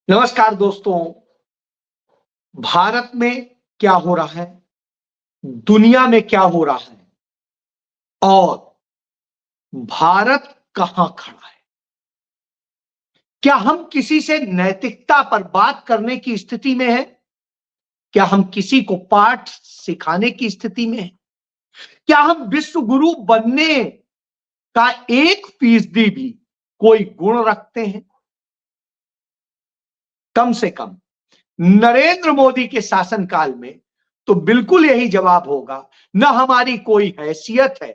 नमस्कार दोस्तों। भारत में क्या हो रहा है, दुनिया में क्या हो रहा है और भारत कहां खड़ा है? क्या हम किसी से नैतिकता पर बात करने की स्थिति में हैं? क्या हम किसी को पाठ सिखाने की स्थिति में हैं? क्या हम विश्व गुरु बनने का 1% भी कोई गुण रखते हैं? कम से कम नरेंद्र मोदी के शासनकाल में तो बिल्कुल यही जवाब होगा। न हमारी कोई हैसियत है,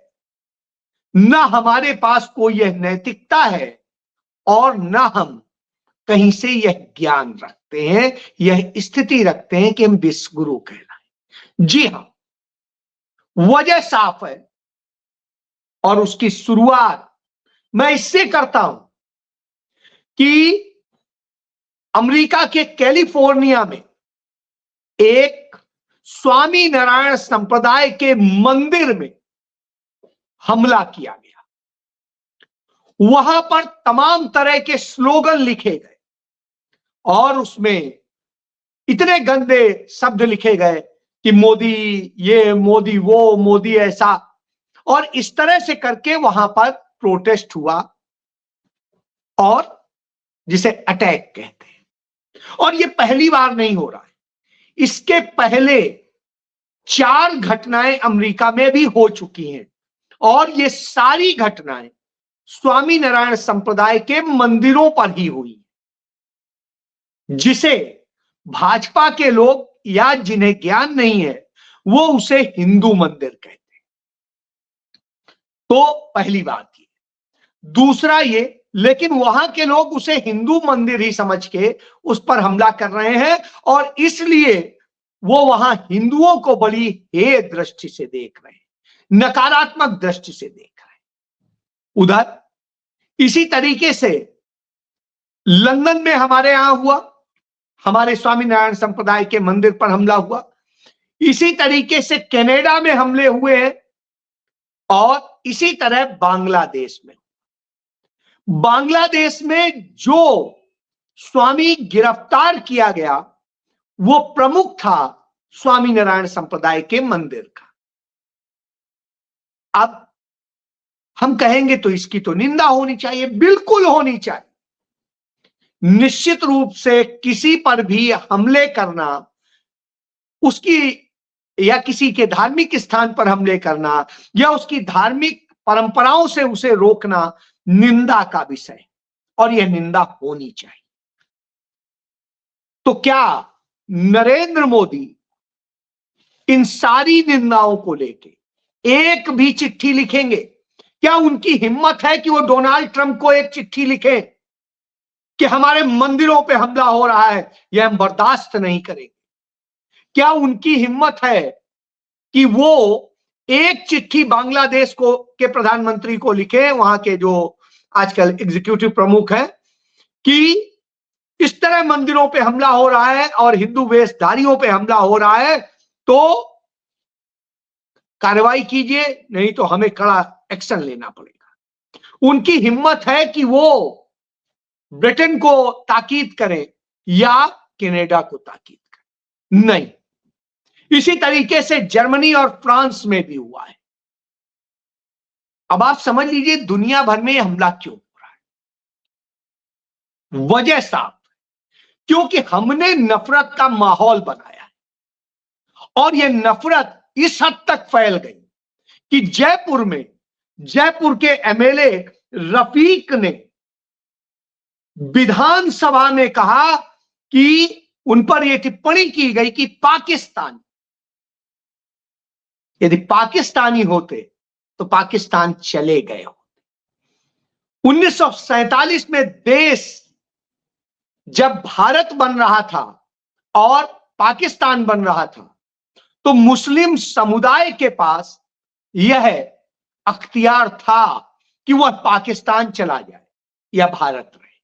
न हमारे पास कोई यह नैतिकता है और न हम कहीं से यह ज्ञान रखते हैं, यह स्थिति रखते हैं कि हम विश्व गुरु कहलाएं। जी हां, वजह साफ है और उसकी शुरुआत मैं इससे करता हूं कि अमेरिका के कैलिफोर्निया में एक स्वामी नारायण संप्रदाय के मंदिर में हमला किया गया। वहां पर तमाम तरह के स्लोगन लिखे गए और उसमें इतने गंदे शब्द लिखे गए कि मोदी ये, मोदी वो, मोदी ऐसा, और इस तरह से करके वहां पर प्रोटेस्ट हुआ और जिसे अटैक कहते हैं। और ये पहली बार नहीं हो रहा है, इसके पहले 4 घटनाएं अमेरिका में भी हो चुकी हैं और ये सारी घटनाएं स्वामी नारायण संप्रदाय के मंदिरों पर ही हुई, जिसे भाजपा के लोग या जिन्हें ज्ञान नहीं है वो उसे हिंदू मंदिर कहते हैं। तो पहली बात ये। दूसरा ये, लेकिन वहां के लोग उसे हिंदू मंदिर ही समझ के उस पर हमला कर रहे हैं और इसलिए वो वहां हिंदुओं को बड़ी हे दृष्टि से देख रहे हैं, नकारात्मक दृष्टि से देख रहे हैं। उधर इसी तरीके से लंदन में हमारे यहां हुआ, हमारे स्वामीनारायण संप्रदाय के मंदिर पर हमला हुआ। इसी तरीके से कनाडा में हमले हुए हैं और इसी तरह बांग्लादेश में। बांग्लादेश में जो स्वामी गिरफ्तार किया गया वो प्रमुख था स्वामीनारायण संप्रदाय के मंदिर का। अब हम कहेंगे तो इसकी तो निंदा होनी चाहिए, बिल्कुल होनी चाहिए। निश्चित रूप से किसी पर भी हमले करना, उसकी या किसी के धार्मिक स्थान पर हमले करना या उसकी धार्मिक परंपराओं से उसे रोकना निंदा का विषय, और यह निंदा होनी चाहिए। तो क्या नरेंद्र मोदी इन सारी निंदाओं को लेके एक भी चिट्ठी लिखेंगे? क्या उनकी हिम्मत है कि वो डोनाल्ड ट्रंप को एक चिट्ठी लिखें कि हमारे मंदिरों पे हमला हो रहा है, यह हम बर्दाश्त नहीं करेंगे? क्या उनकी हिम्मत है कि वो एक चिट्ठी बांग्लादेश को के प्रधानमंत्री को लिखे, वहां के जो आजकल एग्जीक्यूटिव प्रमुख हैं, कि इस तरह मंदिरों पे हमला हो रहा है और हिंदू वेशधारियों पे हमला हो रहा है, तो कार्रवाई कीजिए, नहीं तो हमें कड़ा एक्शन लेना पड़ेगा? उनकी हिम्मत है कि वो ब्रिटेन को ताकीद करें या कनाडा को ताकीद करें? नहीं। इसी तरीके से जर्मनी और फ्रांस में भी हुआ है। अब आप समझ लीजिए दुनिया भर में हमला क्यों हो रहा है। वजह साफ, क्योंकि हमने नफरत का माहौल बनाया है और यह नफरत इस हद तक फैल गई कि जयपुर के एमएलए रफीक ने विधानसभा में कहा कि उन पर यह टिप्पणी की गई कि यदि पाकिस्तानी होते तो पाकिस्तान चले गए होते। 1947 में देश जब भारत बन रहा था और पाकिस्तान बन रहा था, तो मुस्लिम समुदाय के पास यह अख्तियार था कि वह पाकिस्तान चला जाए या भारत रहे,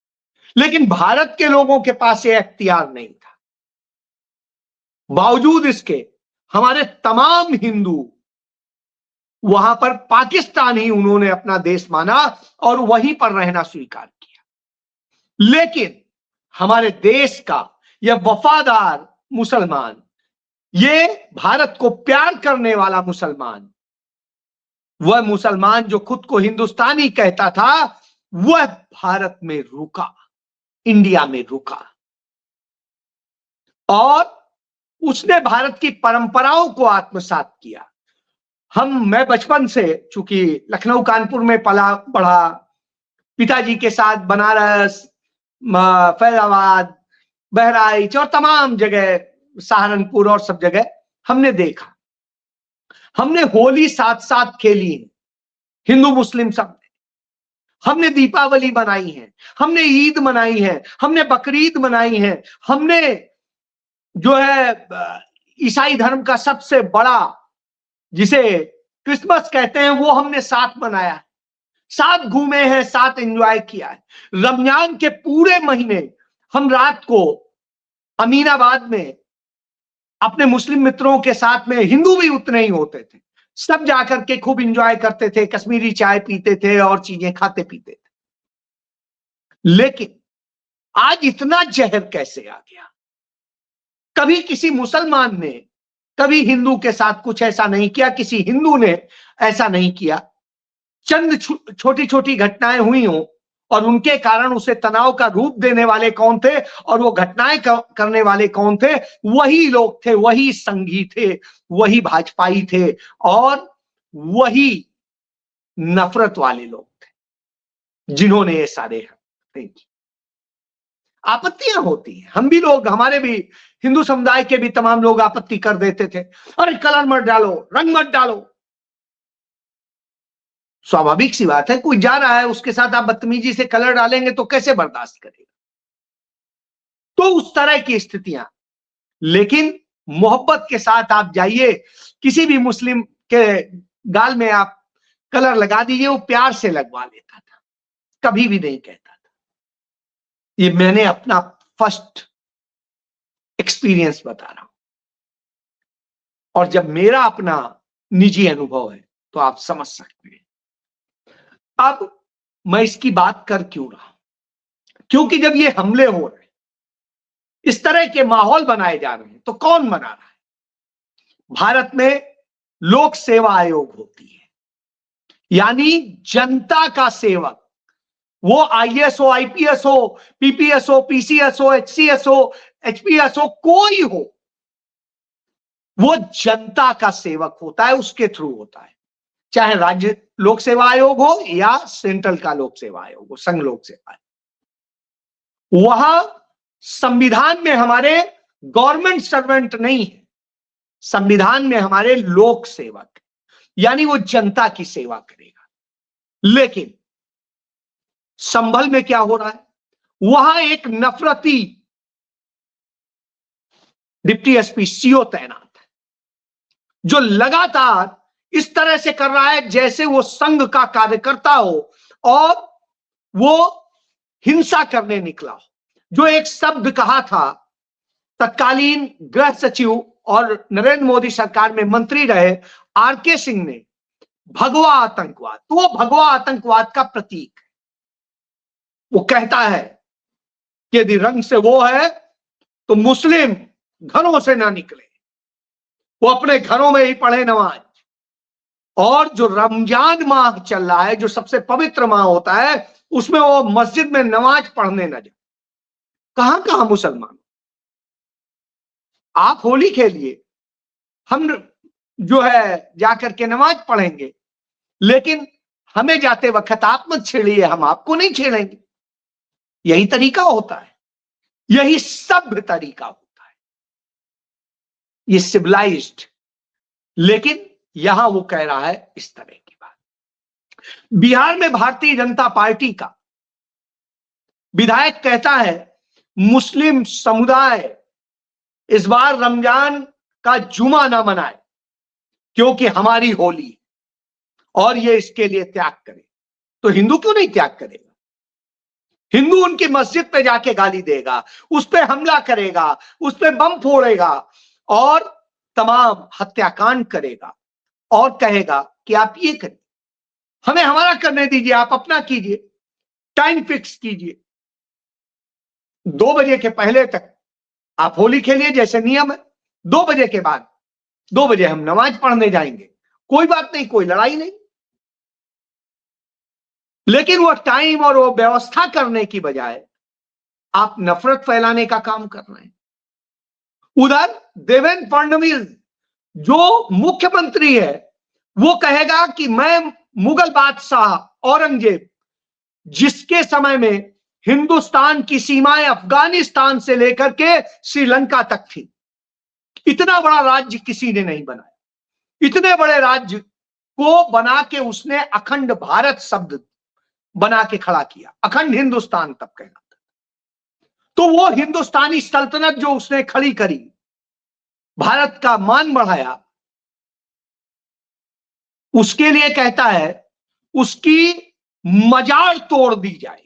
लेकिन भारत के लोगों के पास यह अख्तियार नहीं था। बावजूद इसके हमारे तमाम हिंदू वहां पर पाकिस्तान ही उन्होंने अपना देश माना और वहीं पर रहना स्वीकार किया। लेकिन हमारे देश का यह वफादार मुसलमान, ये भारत को प्यार करने वाला मुसलमान, वह मुसलमान जो खुद को हिंदुस्तानी कहता था, वह भारत में रुका, इंडिया में रुका, और उसने भारत की परंपराओं को आत्मसात किया। मैं बचपन से, चूंकि लखनऊ कानपुर में पला पढ़ा, पिताजी के साथ बनारस, फैजाबाद, बहराइच और तमाम जगह, सहारनपुर और सब जगह हमने देखा। हमने होली साथ साथ खेली है, हिंदू मुस्लिम सब ने। हमने दीपावली मनाई है, हमने ईद मनाई है, हमने बकरीद मनाई है, हमने जो है ईसाई धर्म का सबसे बड़ा, जिसे क्रिसमस कहते हैं, वो हमने साथ मनाया है, साथ घूमे हैं, साथ एंजॉय किया है। रमजान के पूरे महीने हम रात को अमीनाबाद में अपने मुस्लिम मित्रों के साथ में, हिंदू भी उतने ही होते थे, सब जाकर के खूब एंजॉय करते थे, कश्मीरी चाय पीते थे और चीजें खाते पीते थे। लेकिन आज इतना जहर कैसे आ गया? कभी किसी मुसलमान ने कभी हिंदू के साथ कुछ ऐसा नहीं किया, किसी हिंदू ने ऐसा नहीं किया। चंद छोटी छोटी घटनाएं हुई हों और उनके कारण उसे तनाव का रूप देने वाले कौन थे, और वो घटनाएं करने वाले कौन थे? वही लोग थे, वही संघी थे, वही भाजपाई थे, और वही नफरत वाले लोग थे जिन्होंने ये सारे नहीं किए। आपत्तियां होती हैं, हम भी लोग, हमारे भी हिंदू समुदाय के भी तमाम लोग आपत्ति कर देते थे, अरे कलर मत डालो, रंग मत डालो। स्वाभाविक सी बात है, कोई जा रहा है उसके साथ आप बदतमीजी से कलर डालेंगे तो कैसे बर्दाश्त करेगा? तो उस तरह की स्थितियां। लेकिन मोहब्बत के साथ आप जाइए, किसी भी मुस्लिम के गाल में आप कलर लगा दीजिए, वो प्यार से लगवा लेता था, कभी भी नहीं कहता था। ये मैंने अपना फर्स्ट एक्सपीरियंस बता रहा हूं, और जब मेरा अपना निजी अनुभव है तो आप समझ सकते हैं। अब मैं इसकी बात कर क्यों रहा हूं? क्योंकि जब ये हमले हो रहे हैं, इस तरह के माहौल बनाए जा रहे हैं, तो कौन बना रहा है? भारत में लोक सेवा आयोग होती है, यानी जनता का सेवक। वो आईएएस हो, आईपीएस हो, पीपीएस हो, पीसीएस हो, एचसीएस हो, एचपीएस हो, कोई हो, वो जनता का सेवक होता है, उसके थ्रू होता है। चाहे राज्य लोक सेवा आयोग हो या सेंट्रल का लोक सेवा आयोग हो, संघ लोक सेवा आयोग। वहां संविधान में हमारे गवर्नमेंट सर्वेंट नहीं है, संविधान में हमारे लोक सेवक, यानी वो जनता की सेवा करेगा। लेकिन संभल में क्या हो रहा है? वहां एक नफरती डिप्टी एसपी सीओ तैनात है, जो लगातार इस तरह से कर रहा है जैसे वो संघ का कार्यकर्ता हो और वो हिंसा करने निकला हो। जो एक शब्द कहा था तत्कालीन गृह सचिव और नरेंद्र मोदी सरकार में मंत्री रहे आरके सिंह ने, भगवा आतंकवाद, तो वो भगवा आतंकवाद का प्रतीक है। वो कहता है कि यदि रंग से वो है तो मुस्लिम घरों से ना निकले, वो अपने घरों में ही पढ़े नमाज। और जो रमजान माह चल रहा है, जो सबसे पवित्र माह होता है, उसमें वो मस्जिद में नमाज पढ़ने न जाए। कहां कहां मुसलमान? आप होली खेलिए, हम जो है जाकर के नमाज पढ़ेंगे, लेकिन हमें जाते वक्त आप मत छेड़िए, हम आपको नहीं छेड़ेंगे। यही तरीका होता है, यही सभ्य तरीका होता है, ये सिविलाइज्ड। लेकिन यहां वो कह रहा है इस तरह की बात। बिहार में भारतीय जनता पार्टी का विधायक कहता है मुस्लिम समुदाय इस बार रमजान का जुमा ना मनाए क्योंकि हमारी होली, और ये इसके लिए त्याग करे। तो हिंदू क्यों नहीं त्याग करेगा? हिंदू उनकी मस्जिद पे जाके गाली देगा, उस पे हमला करेगा, उस पे बम फोड़ेगा और तमाम हत्याकांड करेगा, और कहेगा कि आप ये करिए, हमें हमारा करने दीजिए, आप अपना कीजिए, टाइम फिक्स कीजिए। 2 बजे के पहले तक आप होली खेलिए जैसे नियम है, 2 बजे के बाद 2 बजे हम नमाज पढ़ने जाएंगे, कोई बात नहीं, कोई लड़ाई नहीं। लेकिन वो टाइम और वो व्यवस्था करने की बजाय आप नफरत फैलाने का काम कर रहे हैं। उधर देवेंद्र फडणवीस जो मुख्यमंत्री है वो कहेगा कि मैं मुगल बादशाह औरंगजेब, जिसके समय में हिंदुस्तान की सीमाएं अफगानिस्तान से लेकर के श्रीलंका तक थी, इतना बड़ा राज्य किसी ने नहीं बनाया। इतने बड़े राज्य को बना के उसने अखंड भारत शब्द बना के खड़ा किया, अखंड हिंदुस्तान तब कहना। तो वो हिंदुस्तानी सल्तनत जो उसने खड़ी करी, भारत का मान बढ़ाया, उसके लिए कहता है उसकी मजार तोड़ दी जाए।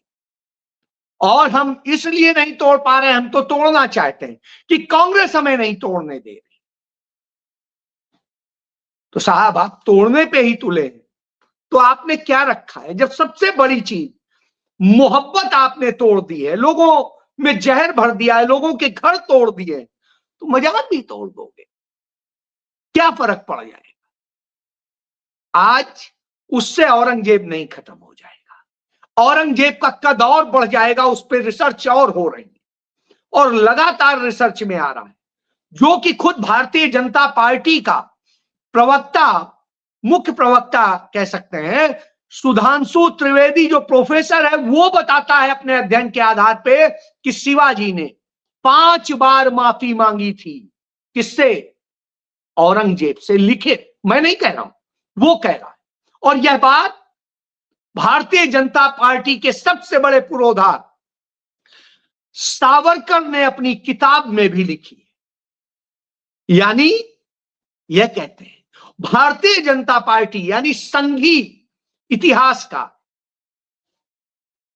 और हम इसलिए नहीं तोड़ पा रहे, हम तो तोड़ना चाहते हैं कि कांग्रेस हमें नहीं तोड़ने दे रही। तो साहब आप तोड़ने पे ही तुले हैं, तो आपने क्या रखा है? जब सबसे बड़ी चीज मोहब्बत आपने तोड़ दी है, लोगों में जहर भर दिया है, लोगों के घर तोड़ दिए, तो मजाक भी तोड़ दोगे, क्या फर्क पड़ जाएगा? आज उससे औरंगजेब नहीं खत्म हो जाएगा, औरंगजेब का कद और बढ़ जाएगा, उस पर रिसर्च और हो रही है और लगातार रिसर्च में आ रहा है, जो कि खुद भारतीय जनता पार्टी का प्रवक्ता, मुख्य प्रवक्ता कह सकते हैं, सुधांशु त्रिवेदी जो प्रोफेसर है, वो बताता है अपने अध्ययन के आधार पे कि शिवाजी ने 5 बार माफी मांगी थी। किससे? औरंगजेब से। लिखे, मैं नहीं कह रहा हूं, वो कह रहा है। और यह बात भारतीय जनता पार्टी के सबसे बड़े पुरोधा सावरकर ने अपनी किताब में भी लिखी है। यानी यह कहते हैं भारतीय जनता पार्टी यानी संघी इतिहास का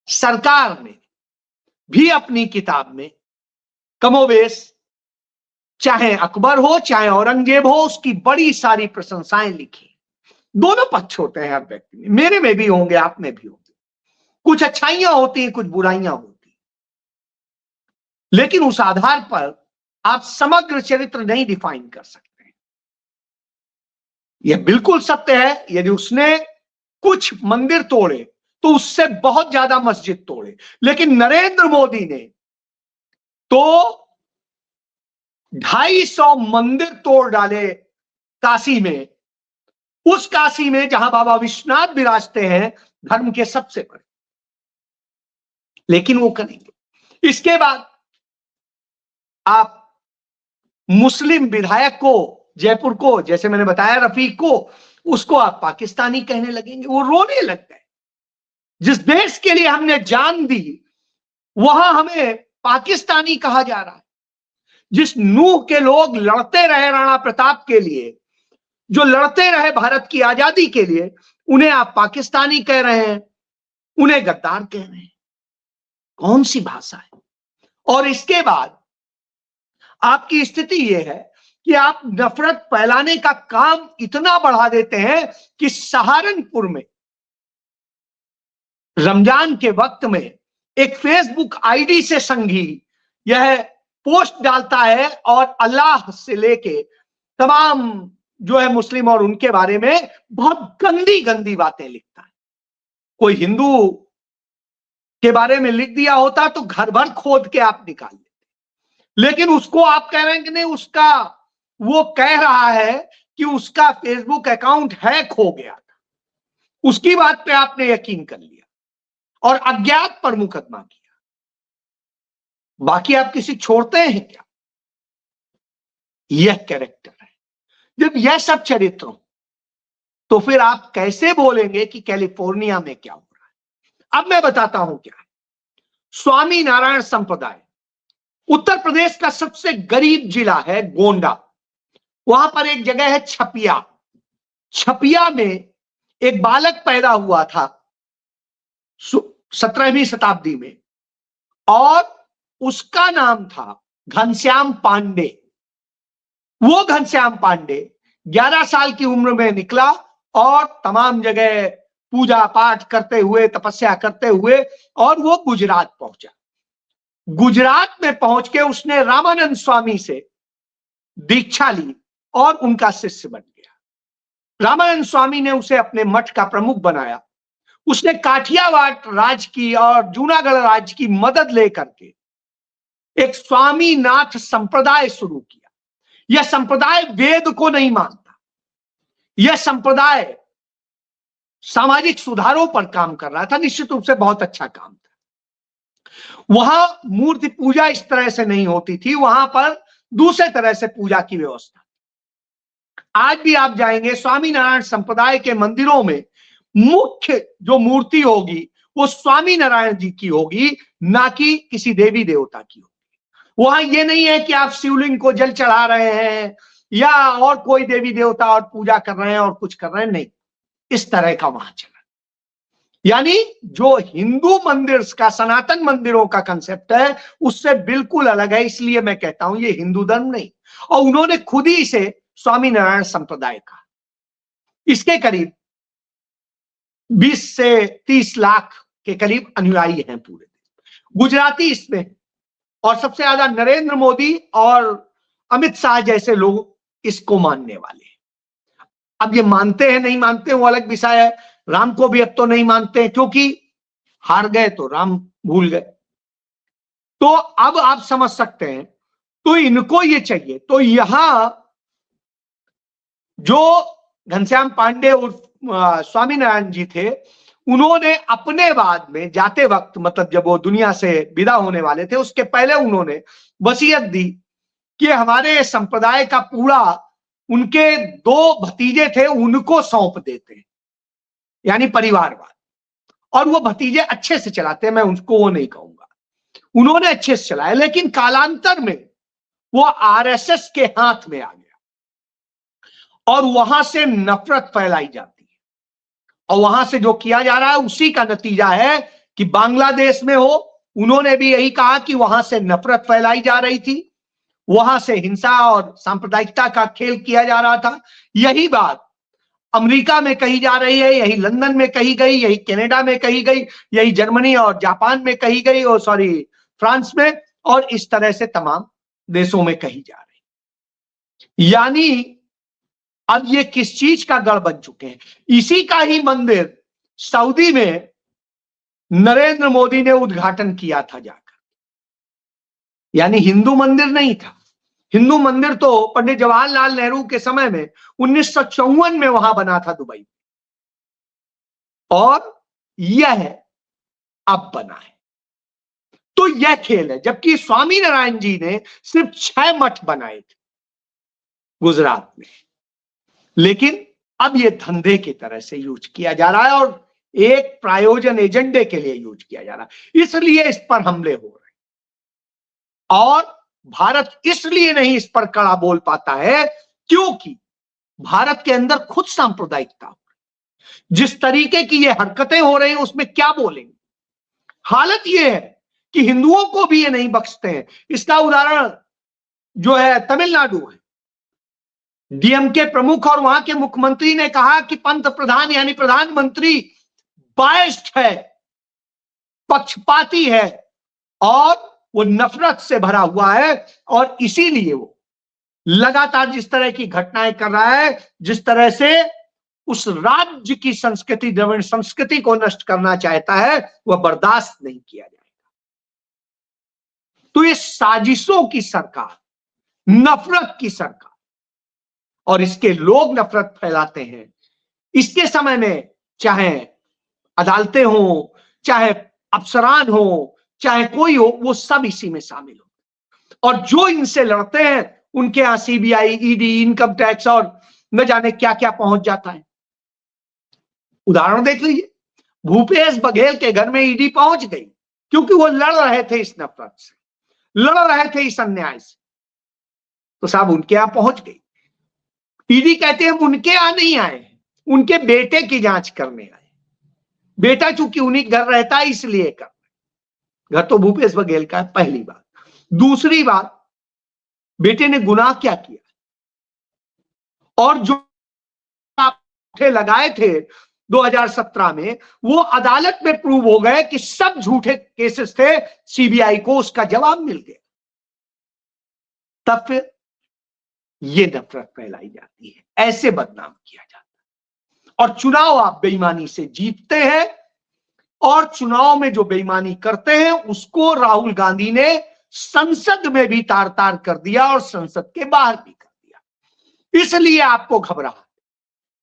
सरकार ने भी अपनी किताब में कमोबेश, चाहे अकबर हो चाहे औरंगजेब हो, उसकी बड़ी सारी प्रशंसाएं लिखी। दोनों पक्ष होते हैं हर व्यक्ति में, मेरे में भी होंगे, आप में भी होंगे, कुछ अच्छाइयां होती हैं, कुछ बुराइयां होती हैं, लेकिन उस आधार पर आप समग्र चरित्र नहीं डिफाइन कर सकते। यह बिल्कुल सत्य है, यदि उसने कुछ मंदिर तोड़े तो उससे बहुत ज्यादा मस्जिद तोड़े, लेकिन नरेंद्र मोदी ने तो 250 मंदिर तोड़ डाले काशी में, उस काशी में जहां बाबा विश्वनाथ विराजते हैं, धर्म के सबसे बड़े। लेकिन वो करेंगे। इसके बाद आप मुस्लिम विधायक को, जयपुर को, जैसे मैंने बताया रफीक को, उसको आप पाकिस्तानी कहने लगेंगे, वो रोने लग गए। जिस देश के लिए हमने जान दी वहां हमें पाकिस्तानी कहा जा रहा है। जिस नूह के लोग लड़ते रहे राणा प्रताप के लिए, जो लड़ते रहे भारत की आजादी के लिए, उन्हें आप पाकिस्तानी कह रहे हैं, उन्हें गद्दार कह रहे हैं। कौन सी भाषा है? और इसके बाद आपकी स्थिति यह है कि आप नफरत फैलाने का काम इतना बढ़ा देते हैं कि सहारनपुर में रमजान के वक्त में एक फेसबुक आईडी से संघी यह पोस्ट डालता है और अल्लाह से लेके तमाम जो है मुस्लिम और उनके बारे में बहुत गंदी गंदी बातें लिखता है। कोई हिंदू के बारे में लिख दिया होता तो घर भर खोद के आप निकाल लेते, लेकिन उसको आप कह रहे हैं कि नहीं, उसका, वो कह रहा है कि उसका फेसबुक अकाउंट हैक हो गया था, उसकी बात पे आपने यकीन कर लिया और अज्ञात पर मुकदमा किया। बाकी आप किसी छोड़ते हैं क्या? यह कैरेक्टर है। जब यह सब चरित्र हो तो फिर आप कैसे बोलेंगे कि कैलिफोर्निया में क्या हो रहा है? अब मैं बताता हूं क्या है। स्वामी नारायण संप्रदाय उत्तर प्रदेश का सबसे गरीब जिला है गोंडा। वहां पर एक जगह है छपिया। छपिया में एक बालक पैदा हुआ था 17वीं शताब्दी में और उसका नाम था घनश्याम पांडे। वो घनश्याम पांडे 11 साल की उम्र में निकला और तमाम जगह पूजा पाठ करते हुए, तपस्या करते हुए, और वो गुजरात पहुंचा। गुजरात में पहुंच के उसने रामानंद स्वामी से दीक्षा ली और उनका शिष्य बन गया। रामानंद स्वामी ने उसे अपने मठ का प्रमुख बनाया। उसने काठियावाड़ राज की और जूनागढ़ राज की मदद लेकर के एक स्वामीनाथ संप्रदाय शुरू किया। यह संप्रदाय वेद को नहीं मानता, यह संप्रदाय सामाजिक सुधारों पर काम कर रहा था। निश्चित रूप से बहुत अच्छा काम था। वहां मूर्ति पूजा इस तरह से नहीं होती थी, वहां पर दूसरे तरह से पूजा की व्यवस्था। आज भी आप जाएंगे स्वामीनारायण संप्रदाय के मंदिरों में मुख्य जो मूर्ति होगी वो स्वामीनारायण जी की होगी, ना कि किसी देवी देवता की होगी। वहां ये नहीं है कि आप शिवलिंग को जल चढ़ा रहे हैं या और कोई देवी देवता और पूजा कर रहे हैं और कुछ कर रहे हैं, नहीं, इस तरह का वहां चला। यानी जो हिंदू मंदिर का, सनातन मंदिरों का कंसेप्ट है उससे बिल्कुल अलग है। इसलिए मैं कहता हूं ये हिंदू धर्म नहीं। और उन्होंने खुद ही इसे स्वामीनारायण संप्रदाय कहा। इसके करीब 20 से 30 लाख के करीब अनुयायी हैं पूरे गुजराती इसमें, और सबसे ज्यादा नरेंद्र मोदी और अमित शाह जैसे लोग इसको मानने वाले हैं। अब ये मानते हैं नहीं मानते हैं वो अलग विषय है। राम को भी अब तो नहीं मानते हैं, क्योंकि हार गए तो राम भूल गए। तो अब आप समझ सकते हैं, तो इनको ये चाहिए। तो यहां जो घनश्याम पांडे उर्फ स्वामीनारायण जी थे, उन्होंने अपने बाद में जाते वक्त, मतलब जब वो दुनिया से विदा होने वाले थे उसके पहले उन्होंने वसीयत दी कि हमारे संप्रदाय का पूरा, उनके 2 भतीजे थे उनको सौंप देते हैं, यानी परिवारवाद। और वो भतीजे अच्छे से चलाते हैं, मैं उनको वो नहीं कहूंगा, उन्होंने अच्छे से चलाया। लेकिन कालांतर में वो आरएसएस के हाथ में आ गया और वहां से नफरत फैलाई जाती है। और वहां से जो किया जा रहा है उसी का नतीजा है कि बांग्लादेश में हो, उन्होंने भी यही कहा कि वहां से नफरत फैलाई जा रही थी, वहां से हिंसा और सांप्रदायिकता का खेल किया जा रहा था। यही बात अमेरिका में कही जा रही है, यही लंदन में कही गई, यही कनाडा में कही गई, यही जर्मनी और जापान में कही गई, और फ्रांस में, और इस तरह से तमाम देशों में कही जा रही। यानी अब ये किस चीज का गढ़ बन चुके हैं। इसी का ही मंदिर सऊदी में नरेंद्र मोदी ने उद्घाटन किया था जाकर। यानी हिंदू मंदिर नहीं था। हिंदू मंदिर तो पंडित जवाहरलाल नेहरू के समय में 1954 में वहां बना था दुबई में, और यह अब बना है। तो यह खेल है। जबकि स्वामीनारायण जी ने सिर्फ 6 मठ बनाए थे गुजरात में, लेकिन अब यह धंधे की तरह से यूज किया जा रहा है और एक प्रायोजन एजेंडे के लिए यूज किया जा रहा है। इसलिए इस पर हमले हो रहे हैं। और भारत इसलिए नहीं इस पर कड़ा बोल पाता है क्योंकि भारत के अंदर खुद सांप्रदायिकता हो रही। जिस तरीके की ये हरकतें हो रही हैं उसमें क्या बोलेंगे। हालत ये है कि हिंदुओं को भी ये नहीं बख्शते हैं। इसका उदाहरण जो है तमिलनाडु है। डीएमके प्रमुख और वहां के मुख्यमंत्री ने कहा कि पंत प्रधान यानी प्रधानमंत्री बायस्ड है, पक्षपाती है और वो नफरत से भरा हुआ है, और इसीलिए वो लगातार जिस तरह की घटनाएं कर रहा है, जिस तरह से उस राज्य की संस्कृति, द्रविड़ संस्कृति को नष्ट करना चाहता है, वह बर्दाश्त नहीं किया जाएगा। तो ये साजिशों की सरकार, नफरत की सरकार, और इसके लोग नफरत फैलाते हैं। इसके समय में चाहे अदालतें हो, चाहे अफसरान हो, चाहे कोई हो, वो सब इसी में शामिल हो। और जो इनसे लड़ते हैं उनके यहां सीबीआई, ईडी, इनकम टैक्स और न जाने क्या क्या पहुंच जाता है। उदाहरण देख लीजिए, भूपेश बघेल के घर में ईडी पहुंच गई क्योंकि वो लड़ रहे थे इस नफरत से, लड़ रहे थे इस अन्याय से, तो साहब उनके यहां पहुंच गई। ईडी कहते हैं हम उनके यहां नहीं आए, उनके बेटे की जांच करने आए। बेटा चूंकि उन्हीं घर रहता है इसलिए कर, घर तो भूपेश बघेल का है, पहली बात। दूसरी बात, बेटे ने गुनाह क्या किया, और जो आप लगाए थे 2017 में, वो अदालत में प्रूव हो गए कि सब झूठे केसेस थे, सीबीआई को उसका जवाब मिल गया। तब फिर ये नफरत फैलाई जाती है, ऐसे बदनाम किया जाता है। और चुनाव आप बेईमानी से जीतते हैं, और चुनाव में जो बेईमानी करते हैं उसको राहुल गांधी ने संसद में भी तार तार कर दिया और संसद के बाहर भी कर दिया। इसलिए आपको घबराहट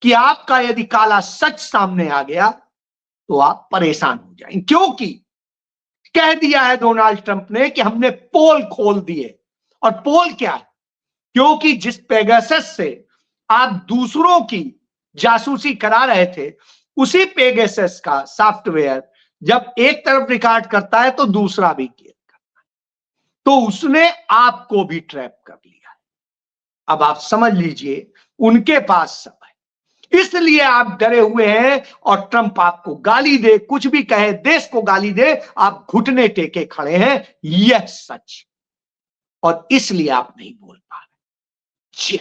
कि आपका यदि काला सच सामने आ गया तो आप परेशान हो जाएंगे, क्योंकि कह दिया है डोनाल्ड ट्रंप ने कि हमने पोल खोल दिए। और पोल क्या है? क्योंकि जिस पेगासस से आप दूसरों की जासूसी करा रहे थे, उसी पेगासस का सॉफ्टवेयर जब एक तरफ रिकॉर्ड करता है तो दूसरा भी करता है, तो उसने आपको भी ट्रैप कर लिया है। अब आप समझ लीजिए उनके पास सब है, इसलिए आप डरे हुए हैं। और ट्रंप आपको गाली दे, कुछ भी कहे, देश को गाली दे, आप घुटने टेके खड़े हैं, यह सच। और इसलिए आप नहीं बोल पा रहे।